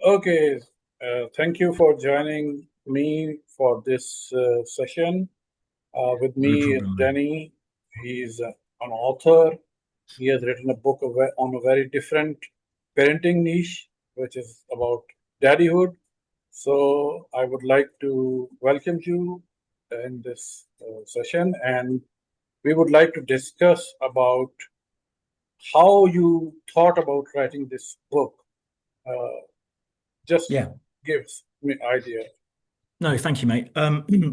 Okay, thank you for joining me for this session. With No me, problem, mate. Danny. He's an author. He has written a book on a very different parenting niche, which is about daddyhood. So I would like to welcome you in this session, and we would like to discuss about how you thought about writing this book. Uh, just Yeah. gives me idea. No, thank you, mate.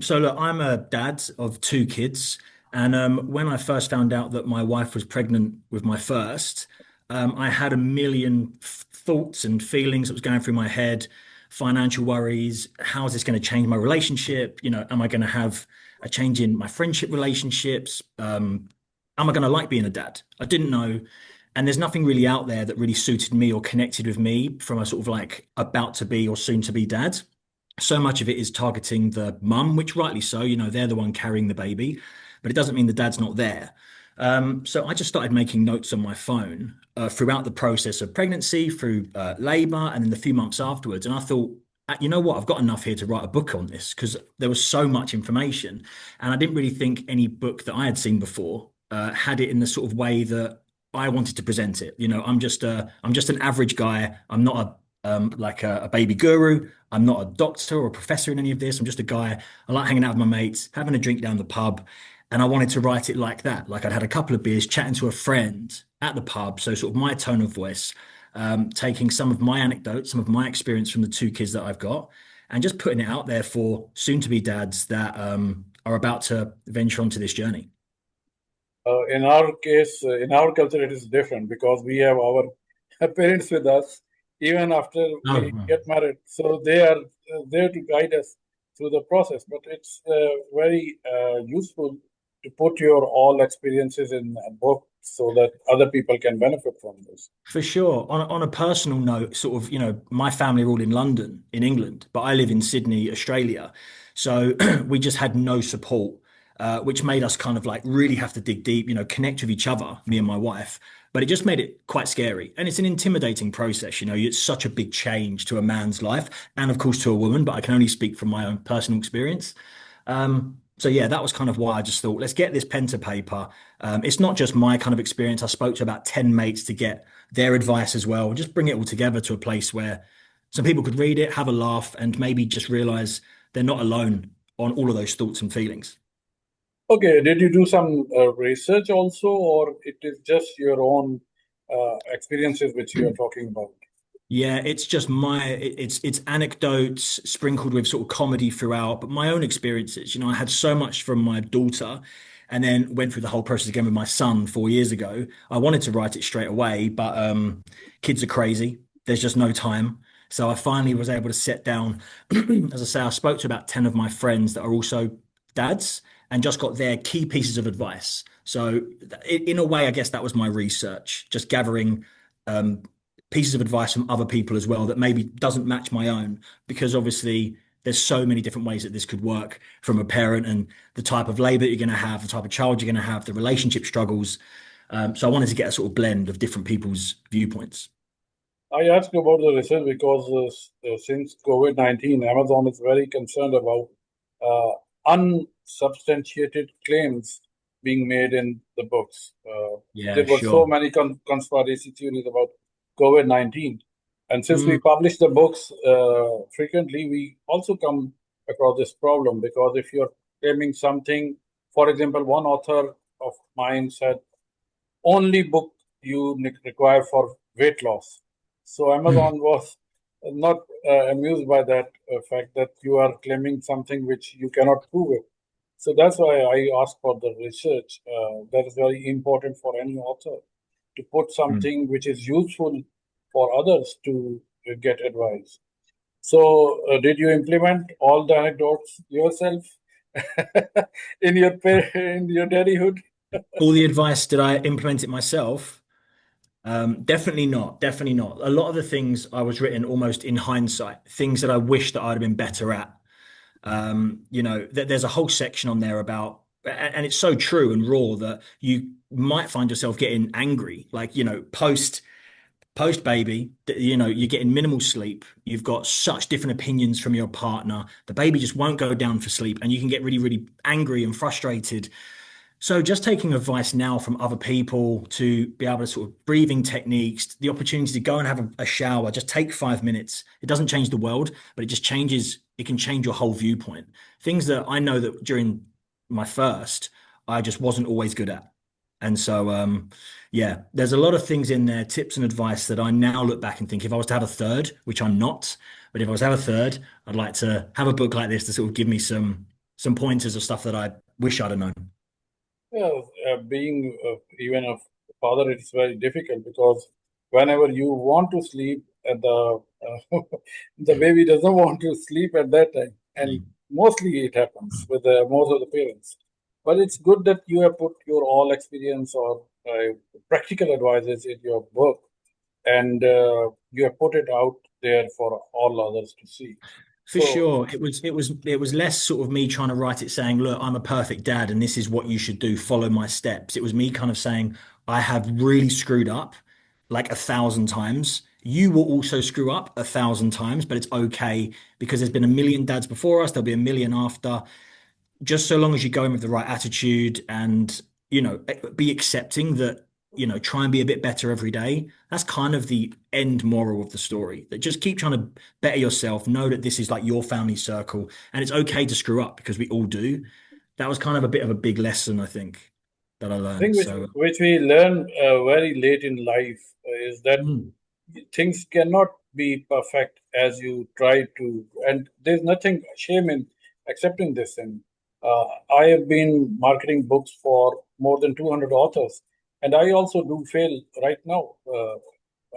So look, I'm a dad of two kids, and when I first found out that my wife was pregnant with my first, I had a million thoughts and feelings that was going through my head, financial worries. How is this going to change my relationship? Am I going to have a change in my friendship relationships? Am I going to like being a dad? I didn't know. And there's nothing really out there that really suited me or connected with me from a sort of like about to be or soon to be dad. So much of it is targeting the mum, which rightly so, they're the one carrying the baby, but it doesn't mean the dad's not there. So I just started making notes on my phone throughout the process of pregnancy, through labor, and then the few months afterwards. And I thought, you know what, I've got enough here to write a book on this because there was so much information. And I didn't really think any book that I had seen before had it in the sort of way that I wanted to present it. I'm just an average guy. I'm not like a baby guru. I'm not a doctor or a professor in any of this. I'm just a guy. I like hanging out with my mates, having a drink down the pub. And I wanted to write it like that. Like I'd had a couple of beers, chatting to a friend at the pub. So sort of my tone of voice, taking some of my anecdotes, some of my experience from the two kids that I've got, and just putting it out there for soon to be dads that are about to venture onto this journey. In our case, in our culture, it is different because we have our parents with us even after Oh, we well. get married. So they are there to guide us through the process. But it's very useful to put your all experiences in a book so that other people can benefit from this. For sure. On a personal note, sort of, my family are all in London, in England, but I live in Sydney, Australia. So we just had no support, which made us kind of like really have to dig deep, connect with each other, me and my wife. But it just made it quite scary. And it's an intimidating process. It's such a big change to a man's life and, of course, to a woman, but I can only speak from my own personal experience. So yeah, that was kind of why I just thought, let's get this pen to paper. It's not just my kind of experience. I spoke to about 10 mates to get their advice as well. Just bring it all together to a place where some people could read it, have a laugh, and maybe just realize they're not alone on all of those thoughts and feelings. Okay, did you do some research also, or it is just your own experiences which you are talking about? Yeah, it's just it's anecdotes sprinkled with sort of comedy throughout, but my own experiences. I had so much from my daughter and then went through the whole process again with my son 4 years ago. I wanted to write it straight away, but kids are crazy. There's just no time. So I finally was able to sit down. As I say, I spoke to about 10 of my friends that are also dads and just got their key pieces of advice. So in a way, I guess that was my research, just gathering um, pieces of advice from other people as well that maybe doesn't match my own, because obviously there's so many different ways that this could work from a parent and the type of labor you're going to have, the type of child you're going to have, the relationship struggles. So I wanted to get a sort of blend of different people's viewpoints. I asked you about the research because since COVID-19, Amazon is very concerned about uh, unsubstantiated claims being made in the books. There Yeah, were so sure. many conspiracy theories about COVID-19. And since we Mm, publish the books frequently, we also come across this problem because if you're claiming something, for example, one author of mine said, only book you require for weight loss. So mm, Amazon was not amused by that fact that you are claiming something which you cannot prove it. So that's why I asked for the research. That is very important for any author to put mm. something which is useful for others to get advice. So, did you implement all the anecdotes yourself in your daddyhood? All the advice, did I implement it myself? Definitely not. Definitely not. A lot of the things I was written almost in hindsight, things that I wish that I'd have been better at. There's a whole section on there about, and it's so true and raw that you might find yourself getting angry, like, post post baby, you're getting minimal sleep. You've got such different opinions from your partner. The baby just won't go down for sleep, and you can get really, really angry and frustrated. So just taking advice now from other people to be able to sort of breathing techniques, the opportunity to go and have a shower, just take 5 minutes. It doesn't change the world, but it just changes, it can change your whole viewpoint. Things that I know that during my first, I just wasn't always good at. And so, yeah, there's a lot of things in there, tips and advice that I now look back and think if I was to have a third, which I'm not, but if I was to have a third, I'd like to have a book like this to sort of give me some pointers of stuff that I wish I'd have known. Yeah, being even a father, it's very difficult because whenever you want to sleep, the baby doesn't want to sleep at that time, and mostly it happens with most of the parents. But it's good that you have put your all experience or practical advices in your book, and you have put it out there for all others to see. For So sure. It was less sort of me trying to write it saying, look, I'm a perfect dad and this is what you should do, follow my steps. It was me kind of saying, I have really screwed up like 1,000 times. You will also screw up 1,000 times, but it's okay because there's been a million dads before us, there'll be a million after. Just so long as you go in with the right attitude and, be accepting that, try and be a bit better every day. That's kind of the end moral of the story. That just keep trying to better yourself. Know that this is like your family circle and it's okay to screw up because we all do. That was kind of a bit of a big lesson, I think, that I thing learned. So, which we learn very late in life is that mm, things cannot be perfect as you try to, and there's nothing shame in accepting this. And I have been marketing books for more than 200 authors, and I also do fail right now.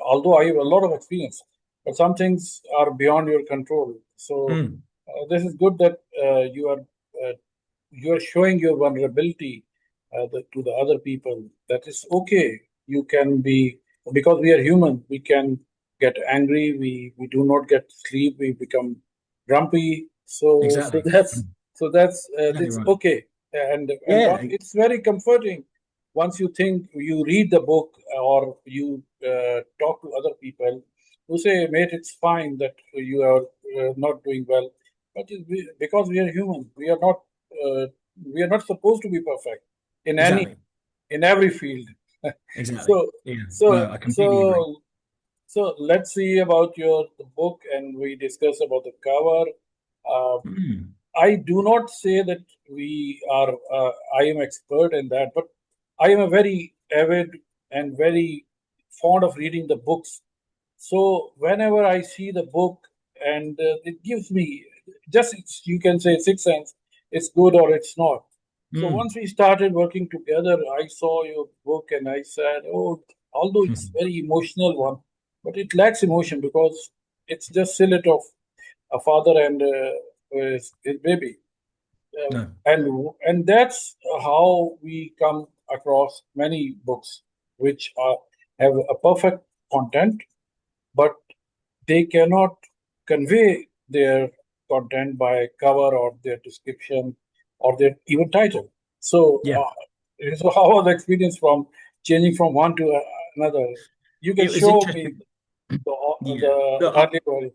Although I have a lot of experience, but some things are beyond your control. So mm, this is good that uh, you are showing your vulnerability to the other people. That is okay. You can be, because we are human. We can get angry. We do not get sleep. We become grumpy. So exactly. that's Exactly right. okay. And Yeah, it's very comforting once you think you read the book or you talk to other people who say, "Mate, it's fine that you are not doing well." But because we are human, uh, we are not supposed to be perfect in any exactly. in every field. Exactly. so Yeah. so No, I completely agree. so let's see about your the book, and we discuss about the cover. Uh, Mm, I do not say that we are. I am expert in that, but I am a very avid and very fond of reading the books. So whenever I see the book, and it gives me just you can say sixth sense, it's good or it's not. So mm. once we started working together, I saw your book and I said, "Oh, although it's very emotional one, but it lacks emotion because it's just silhouette of a father and his baby." No. And that's how we come across many books which have a perfect content, but they cannot convey their content by cover or their description or their even title. So, Yeah. so how was the experience from changing from one to another? You can It was show interesting. me the Yeah. Look, early story.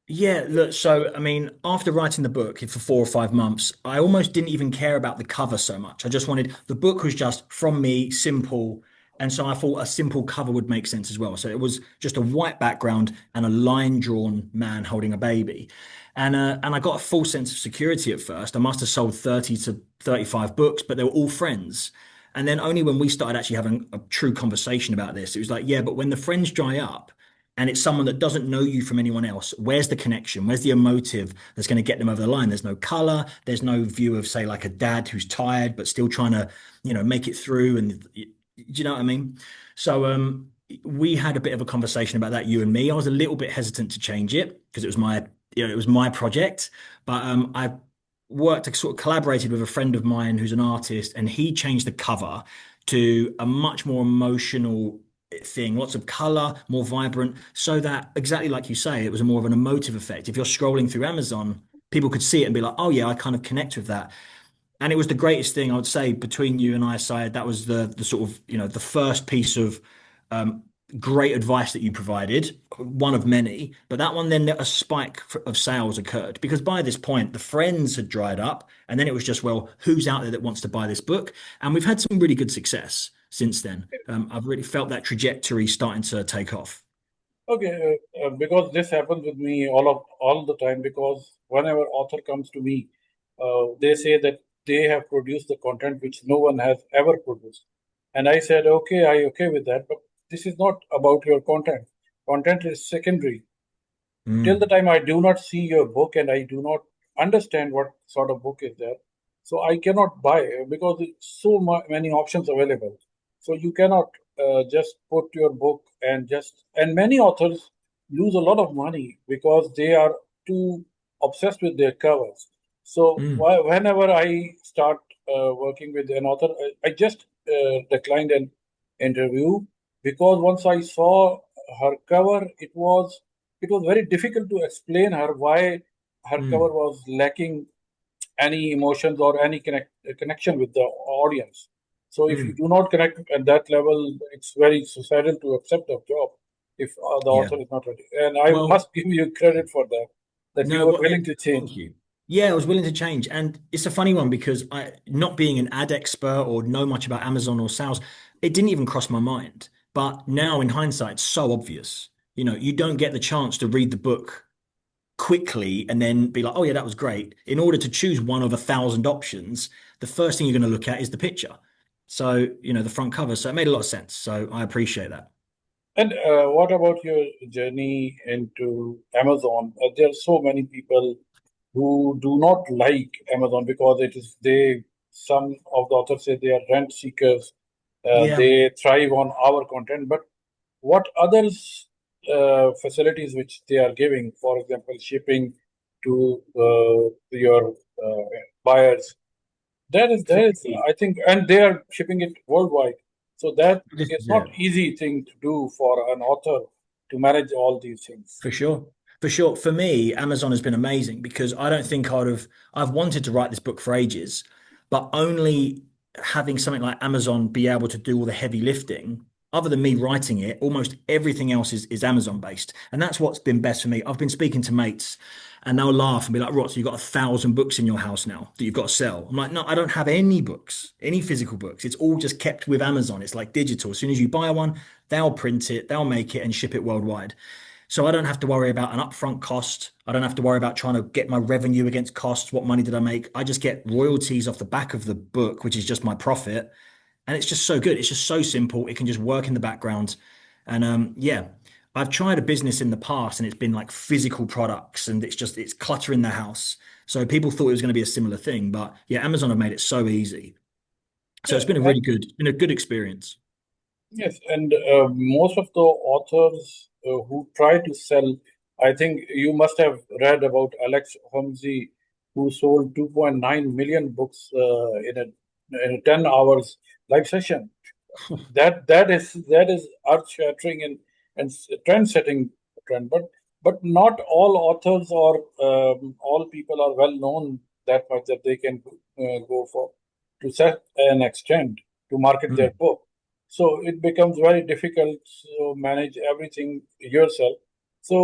yeah, look, so I mean, after writing the book for 4 or 5 months, I almost didn't even care about the cover so much. I just wanted the book was just from me, simple. And so I thought a simple cover would make sense as well. So it was just a white background and a line drawn man holding a baby. And I got a full sense of security at first. I must have sold 30 to 35 books, but they were all friends. And then only when we started actually having a true conversation about this, it was like, yeah, but when the friends dry up, and it's someone that doesn't know you from anyone else, where's the connection? Where's the emotive that's going to get them over the line? There's no color. There's no view of, say, like a dad who's tired but still trying to, make it through. And do you know what I mean? So we had a bit of a conversation about that, you and me. I was a little bit hesitant to change it because it was my project, but I worked, sort of collaborated with a friend of mine who's an artist, and he changed the cover to a much more emotional thing, lots of color, more vibrant, so that exactly like you say, it was a more of an emotive effect. If you're scrolling through Amazon, people could see it and be like, oh yeah, I kind of connect with that. And it was the greatest thing I would say between you and I, Syed. That was the sort of, the first piece of um, great advice that you provided, one of many, but that one then a spike of sales occurred because by this point the friends had dried up, and then it was just, well, who's out there that wants to buy this book? And we've had some really good success since then. I've really felt that trajectory starting to take off. Okay, because this happens with me all the time. Because whenever author comes to me, they say that they have produced the content which no one has ever produced, and I said, okay, I okay with that, but this is not about your content. Content is secondary. Till the Mm, time I do not see your book and I do not understand what sort of book is there, so I cannot buy because it's many options available. So you cannot just put your book and just, and many authors lose a lot of money because they are too obsessed with their covers. So mm, whenever I start working with an author, I just declined an interview because once I saw her cover, it was very difficult to explain her why her cover mm, was lacking any emotions or any connection with the audience. So if you mm. do not connect at that level, it's very suicidal to accept the job if the Yeah. author is not ready. And I Well, must give you credit for that, that you no, were well, willing to change. thank you. Yeah, I was willing to change. And it's a funny one because not being an ad expert or know much about Amazon or sales, it didn't even cross my mind. But now in hindsight, it's so obvious. You don't get the chance to read the book quickly and then be like, oh yeah, that was great. In order to choose one of 1,000 options, the first thing you're going to look at is the picture. So, the front cover. So it made a lot of sense. So I appreciate that. And what about your journey into Amazon? There are so many people who do not like Amazon because it is they. Some of the authors say they are rent seekers. Yeah. They thrive on our content, but what others facilities which they are giving, for example, shipping to your buyers, that is I think, and they are shipping it worldwide. So that This is is not it. easy thing to do for an author to manage all these things. For sure. For sure. For me, Amazon has been amazing because I don't think I've wanted to write this book for ages, but only having something like Amazon be able to do all the heavy lifting, other than me writing it, almost everything else is Amazon based. And that's what's been best for me. I've been speaking to mates and they'll laugh and be like, Ross, you've got 1,000 books in your house now that you've got to sell. I'm like, no, I don't have any books, any physical books. It's all just kept with Amazon. It's like digital. As soon as you buy one, they'll print it, they'll make it and ship it worldwide. So I don't have to worry about an upfront cost. I don't have to worry about trying to get my revenue against costs. What money did I make? I just get royalties off the back of the book, which is just my profit. And it's just so good. It's just so simple. It can just work in the background. And yeah, I've tried a business in the past and it's been like physical products and it's cluttering the house. So people thought it was going to be a similar thing. But yeah, Amazon have made it so easy. So Yeah, it's been a good experience. yes, and most of the authors who try to sell, I think you must have read about Alex Homsey, who sold 2.9 million books in a 10 hours live session. That is earth shattering and trend setting trend. But not all authors or all people are well known that much that they can go for to set an extent to market their Mm, book. So it becomes very difficult to manage everything yourself.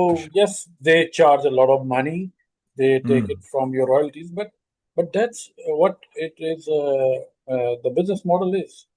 for So sure. yes, they charge a lot of money. They take it Mm. from your royalties, but that's what it is. The business model is.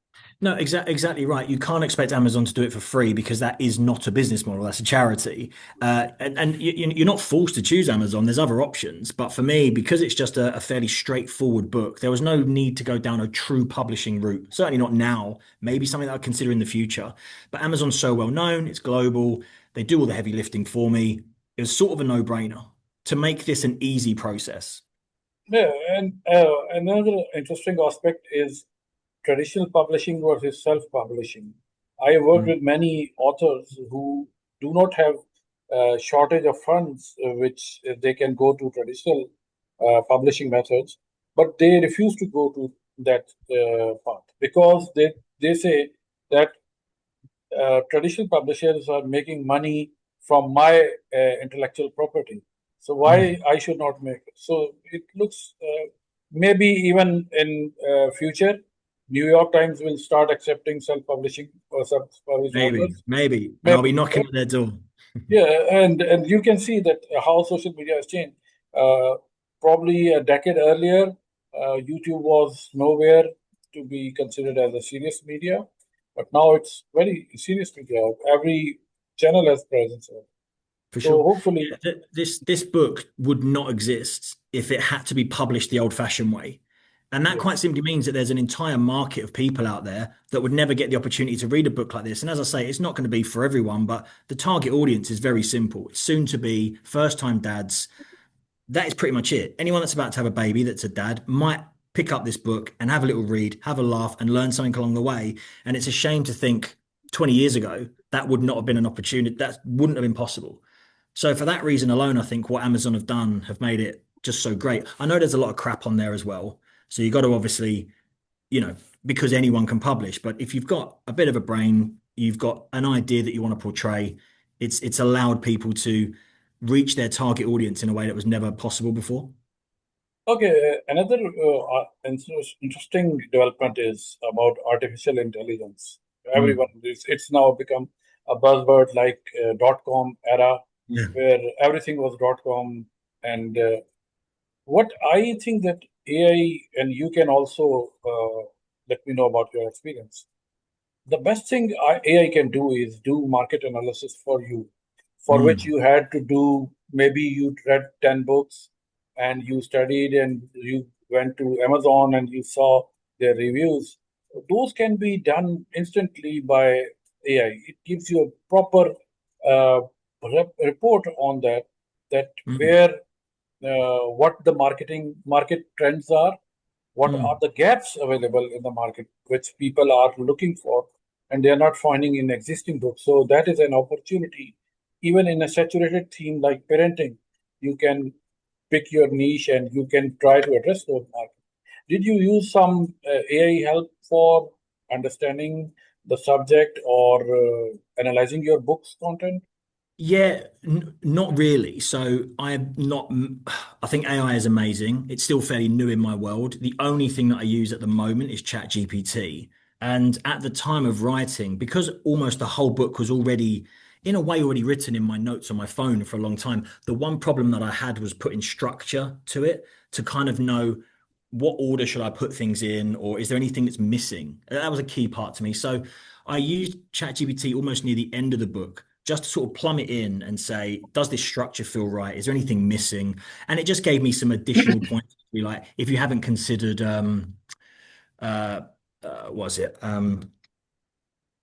No, exactly right. You can't expect Amazon to do it for free because that is not a business model. That's a charity. And you're not forced to choose Amazon. There's other options. But for me, because it's just a fairly straightforward book, there was no need to go down a true publishing route. Certainly not now. Maybe something that I'd consider in the future. But Amazon's so well known. It's global. They do all the heavy lifting for me. It was sort of a no-brainer to make this an easy process. Yeah, and another interesting aspect is traditional publishing versus self-publishing. I worked Mm, with many authors who do not have shortage of funds, which they can go to traditional publishing methods, but they refuse to go to that path because they say that traditional publishers are making money from my intellectual property. So why mm, I should not make it? So it looks maybe even in future, New York Times will start accepting self-publishing or self-published Maybe, authors. maybe, and I'll be Maybe. knocking at their door. Yeah, and you can see that how social media has changed. Uh, Probably a decade earlier, YouTube was nowhere to be considered as a serious media, but now it's very serious media. Every channel has presence. For So sure. hopefully, This book would not exist if it had to be published the old-fashioned way. And that quite yes. simply means that there's an entire market of people out there that would never get the opportunity to read a book like this. And as I say, it's not going to be for everyone, but the target audience is very simple. It's soon to be first-time dads. That is pretty much it. Anyone that's about to have a baby that's a dad might pick up this book and have a little read, have a laugh, and learn something along the way. And it's a shame to think 20 years ago that would not have been an opportunity. That wouldn't have been possible. So for that reason alone, I think what Amazon have done have made it just so great. I know there's a lot of crap on there as well. So you got to obviously, you know, because anyone can publish, but if you've got a bit of a brain, you've got an idea that you want to portray, it's allowed people to reach their target audience in a way that was never possible before. Okay, another interesting development is about artificial intelligence. Mm. Everyone, it's now become a buzzword like .com era, Yeah. where everything was .com. And what I think that AI, and you can also let me know about your experience. The best thing AI can do is do market analysis for you, for which Mm. you had to do, maybe you read 10 books and you studied and you went to Amazon and you saw their reviews. Those can be done instantly by AI. It gives you a proper uh, report on that Mm. where what the market trends are, what are Mm. the gaps available in the market which people are looking for and they are not finding in existing books. So that is an opportunity. Even in a saturated theme like parenting, you can pick your niche and you can try to address those markets. Did you use some AI help for understanding the subject or analyzing your book's content? Yeah, not really. So I'm not, I think AI is amazing. It's still fairly new in my world. The only thing that I use at the moment is ChatGPT. And at the time of writing, because almost the whole book was already, in a way, already written in my notes on my phone for a long time, the one problem that I had was putting structure to it to kind of know what order should I put things in, or is there anything that's missing? That was a key part to me. So I used ChatGPT almost near the end of the book just to sort of plumb it in and say, does this structure feel right? Is there anything missing? And it just gave me some additional points. To be like, if you haven't considered, uh, was it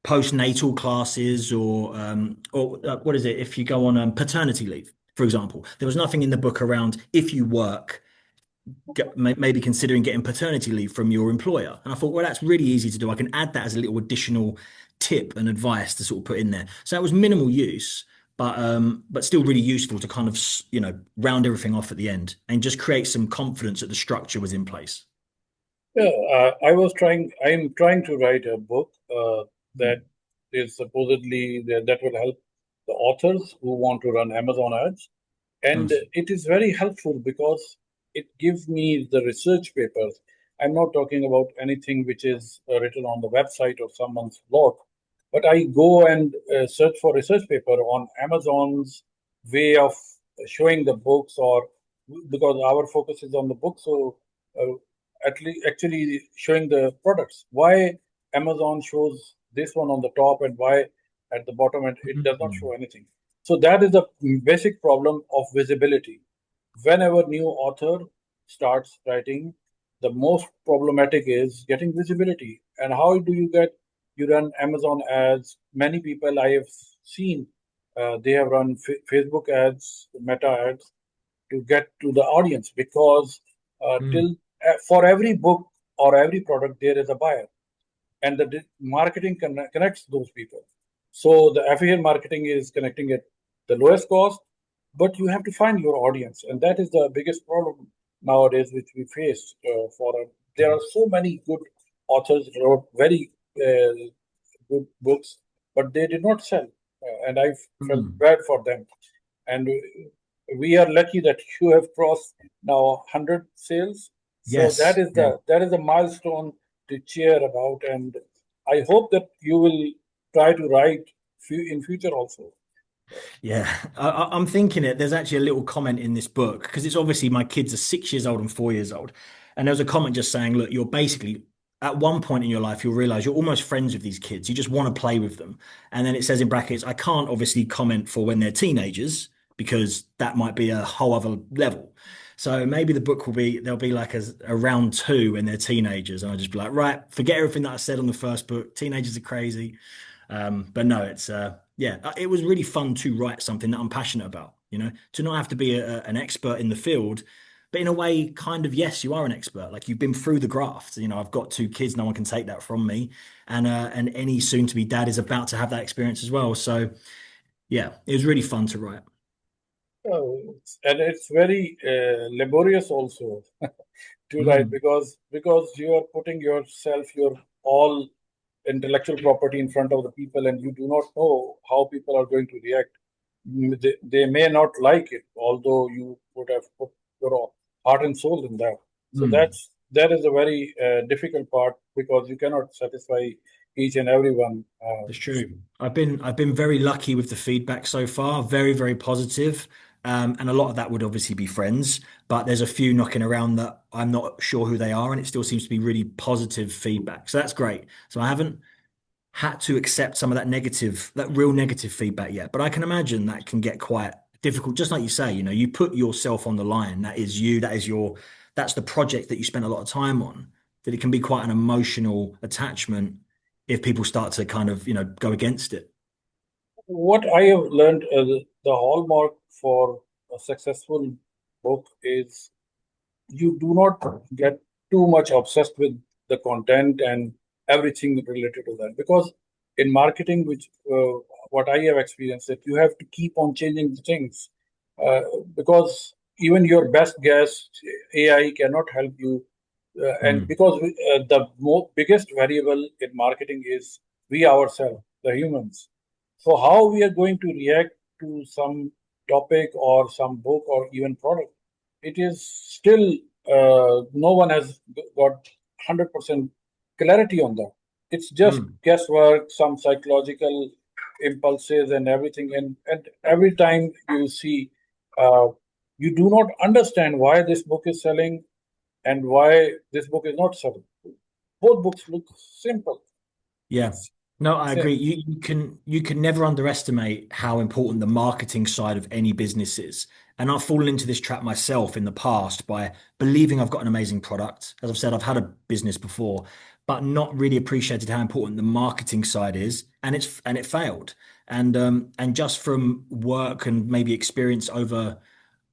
postnatal classes or what is it? If you go on paternity leave, for example, there was nothing in the book around if you work maybe considering getting paternity leave from your employer. And I thought, well, that's really easy to do. I can add that as a little additional tip and advice to sort of put in there. So that was minimal use, but still really useful to kind of, round everything off at the end and just create some confidence that the structure was in place. Yeah, I'm trying to write a book that is supposedly that will help the authors who want to run Amazon ads. And Nice. it is very helpful because it gives me the research papers. I'm not talking about anything which is written on the website or someone's blog, but I go and search for research paper on Amazon's way of showing the books, or because our focus is on the book, so uh, actually showing the products. Why Amazon shows this one on the top and why at the bottom and it does not show Mhm. anything. So that is the basic problem of visibility. Whenever new author starts writing, the most problematic is getting visibility. And how do you get? You run Amazon ads. Many people I have seen, they have run Facebook ads, Meta ads to get to the audience because Mm. till for every book or every product there is a buyer, and the marketing connects those people. So the affiliate marketing is connecting at the lowest cost, but you have to find your audience, and that is the biggest problem nowadays which we face. There are so many good authors wrote very good books, but they did not sell, and I felt Mm. bad for them. And we are lucky that you have crossed now 100 sales. So Yes. Yeah. that is the milestone to cheer about. And I hope that you will try to write in future also. Yeah, I'm thinking it. There's actually a little comment in this book because it's obviously my kids are 6 years old and 4 years old. And there was a comment just saying, look, you're basically at one point in your life, you'll realize you're almost friends with these kids. You just want to play with them. And then it says in brackets, I can't obviously comment for when they're teenagers because that might be a whole other level. So maybe the book will be, there'll be like a round two when they're teenagers. And I'll just be like, right, forget everything that I said on the first book. Teenagers are crazy. But no, it's yeah, it was really fun to write something that I'm passionate about, to not have to be an expert in the field, but in a way, kind of, yes, you are an expert. Like you've been through the graft. I've got two kids, no one can take that from me. And any soon to be dad is about to have that experience as well. So yeah, it was really fun to write. And it's very laborious also to write, Mm, because you are putting yourself, your all intellectual property in front of the people, and you do not know how people are going to react. They may not like it, although you would have put your heart and soul in that. So mm. that is a very difficult part, because you cannot satisfy each and everyone. It's true. I've been very lucky with the feedback so far. Very, very positive. And a lot of that would obviously be friends, but there's a few knocking around that I'm not sure who they are, and it still seems to be really positive feedback. So that's great. So I haven't had to accept some of that real negative feedback yet, but I can imagine that can get quite difficult. Just like you say, you put yourself on the line. That is you. That's the project that you spent a lot of time on. That it can be quite an emotional attachment if people start to kind of, go against it. What I have learned, the hallmark for a successful book is you do not get too much obsessed with the content and everything related to that, because in marketing, which what I have experienced, that you have to keep on changing the things, uh, because even your best guess, AI cannot help you. And Mm, because the biggest variable in marketing is we ourselves, the humans. So how we are going to react to some topic or some book or even product, it is still, no one has got 100% clarity on that. It's just mm. guesswork, some psychological impulses and everything. And every time you see, uh, you do not understand why this book is selling and why this book is not selling. Both books look simple. Yeah. No, I Same. agree. You can never underestimate how important the marketing side of any business is. And I've fallen into this trap myself in the past by believing I've got an amazing product. As I've said, I've had a business before, but not really appreciated how important the marketing side is. And it failed. And just from work and maybe experience over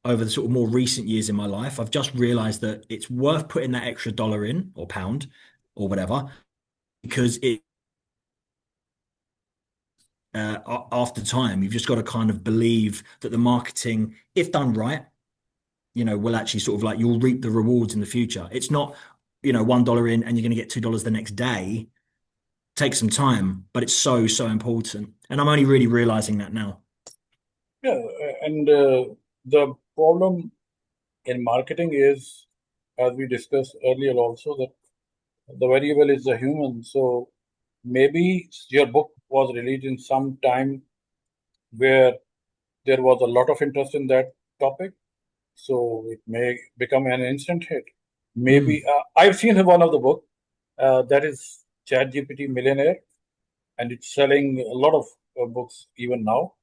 the sort of more recent years in my life, I've just realized that it's worth putting that extra dollar in or pound or whatever because after time, you've just got to kind of believe that the marketing, if done right, will actually sort of like you'll reap the rewards in the future. It's not, $1 in and you're going to get $2 the next day. Take some time, but it's so, so important. And I'm only really realizing that now. Yeah, and the problem in marketing is, as we discussed earlier also, that the variable is the human. So maybe your book was released in some time where there was a lot of interest in that topic, so it may become an instant hit. Maybe Mm, I've seen one of the book, that is ChatGPT Millionaire, and it's selling a lot of books even now.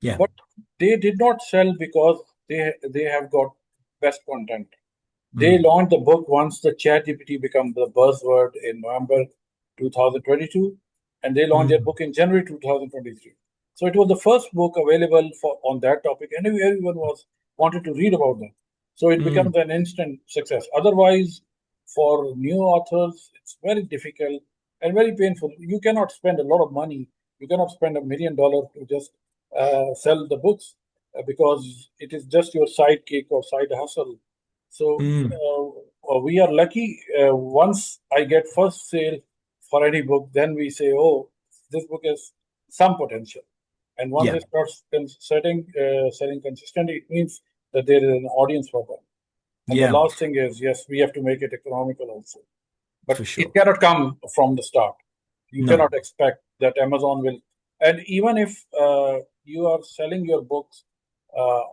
yeah. But they did not sell because they have got best content. They Mm, launched the book once the ChatGPT became the buzzword in November 2022, and they launched their mm, book in January 2023. So it was the first book available for on that topic, and everyone was wanted to read about them. So it becomes mm, an instant success. Otherwise, for new authors, it's very difficult and very painful. You cannot spend a lot of money. You cannot spend $1 million to just sell the books, because it is just your sidekick or side hustle. So mm. we are lucky. Once I get first sale for any book, then we say, "Oh, this book has some potential." And once Yeah. it starts selling consistently, it means that there is an audience for them. And the Yeah. last thing is, yes, we have to make it economical also. but for it sure. cannot come from the start. You No. cannot expect that Amazon will, and even if you are selling your books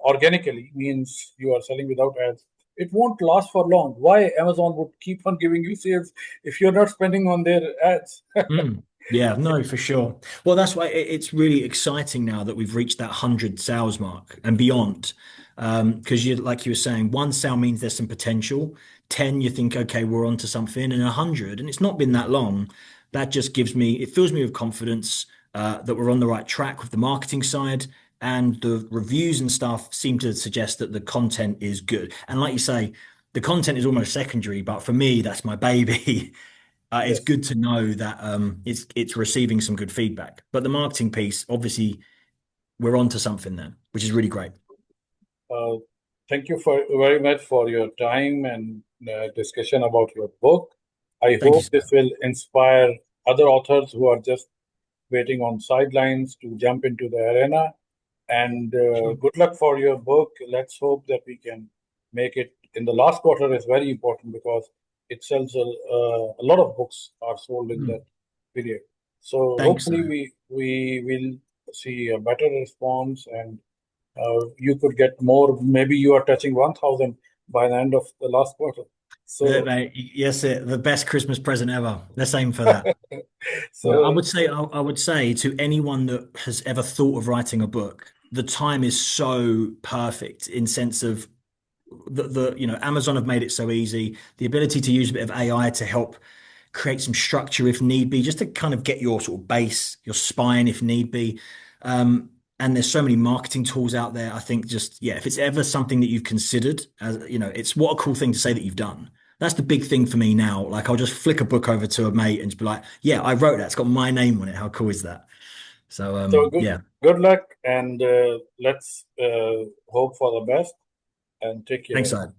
organically, means you are selling without ads, it won't last for long. Why Amazon would keep on giving you sales if you're not spending on their ads? Mm. Yeah, no, for sure. Well, that's why it's really exciting now that we've reached that 100 sales mark and beyond. Because you, like you were saying, one sale means there's some potential. 10, you think, okay, we're on to something, and 100, and it's not been that long. That just gives me, it fills me with confidence that we're on the right track with the marketing side. And the reviews and stuff seem to suggest that the content is good. And like you say, the content is almost secondary, but for me, that's my baby. It's Yes. good to know that it's receiving some good feedback. But the marketing piece, obviously, we're onto something there, which is really great. Uh, Thank you for very much for your time and discussion about your book. I Thank you, hope sir. this will inspire other authors who are just waiting on sidelines to jump into the arena. And Sure. good luck for your book. Let's hope that we can make it in the last quarter is very important because it sells a lot of books are sold in that Mm. period. So Thanks, hopefully sir. we will see a better response and you could get more. Maybe you are touching 1,000 by the end of the last quarter. So Mate, yes, the best Christmas present ever. Let's aim for that. No, so I would say to anyone that has ever thought of writing a book, the time is so perfect in sense of Amazon have made it so easy. The ability to use a bit of AI to help create some structure if need be, just to kind of get your sort of base, your spine if need be. And there's so many marketing tools out there. I think just, yeah, if it's ever something that you've considered, as it's what a cool thing to say that you've done. That's the big thing for me now. Like I'll just flick a book over to a mate and just be like, yeah, I wrote that. It's got my name on it. How cool is that? So, so good yeah, good luck and let's hope for the best and take thanks, care. Si.